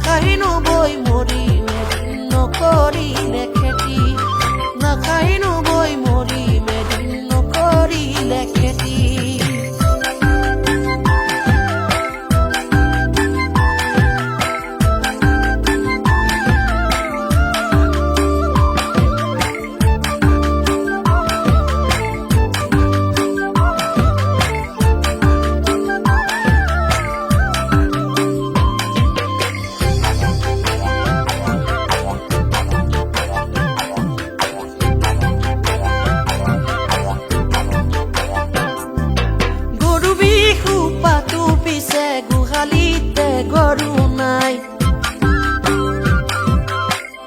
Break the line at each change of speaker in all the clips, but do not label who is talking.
নাখাইনো বই মৰিম এদিন নকৰিলে খেতি নাখাইনো বই মৰিম এদিন নকৰিলে খেতি গোহালিতে গৰু নাই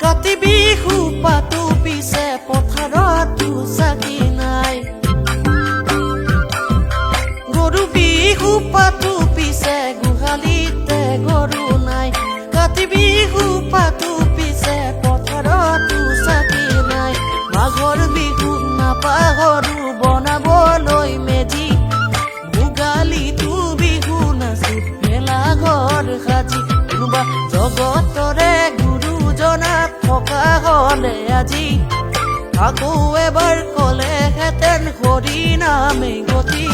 কাতি বিহু পাতো পিছে পথাৰতো চাকি নাই গৰু বিহু পাতো পিছে গোহালিতে গৰু নাই কাতি বিহু পাতো পিছে পথাৰতো চাকি নাই মাঘৰ বিহু নাপাহৰো বনাবলৈ মেজি ভোগালীটো বিহু নাচি ঘৰ সাজি কোনোবা জগতৰে গুৰুজনাত থকা হলে আজি আকৌ এবাৰ কলেহেঁতেন হৰি নামে গতি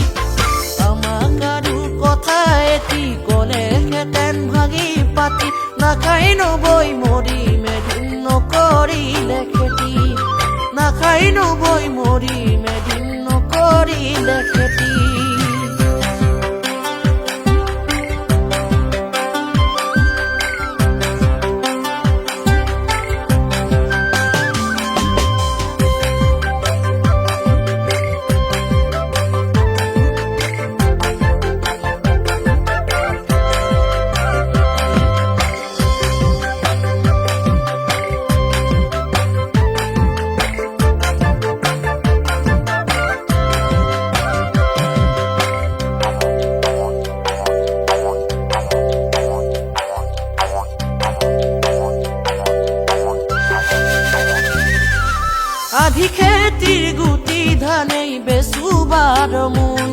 আমাক আৰু কথা এটি কলেহেঁতেন ভাঙি পাতি নাখাই নবৈ মৰিম এদিন নকৰিলে খেতি নাখাই নবৈ মৰিম এদিন নকৰিলে খেতি আধি খেতিৰ গুটি ধানেই বেচুবাৰ মোন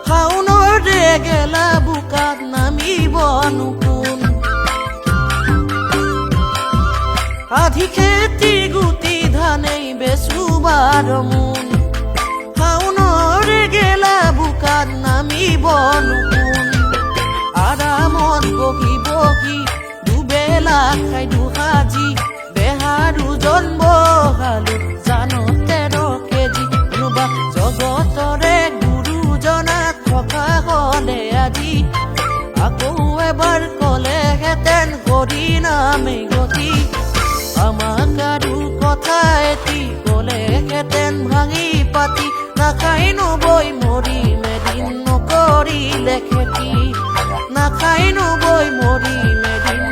শাওনৰ গেলা বোকাত নামিব নুকুন আধি খেতিৰ গুটি ধানেই বেচুবাৰ মোন শাওনৰ গেলা বোকাত নামিব নুকুন আৰামত বহি বহি দুবেলা খাই দুসাজি দেহাৰো জন্ম হালো জানো 13 কেজি কোনোবা জগতৰে গুৰুজনাত থকা হলে আজি আকৌ এবাৰ কলেহেঁতেন হৰি নামে গতি আমাক আৰু কথা এটি কলেহেঁতেন ভাঙি পাতি নাখাই নবৈ মৰিম এদিন নকৰিলে খেতি নাখাই নবৈ মৰিম এদিন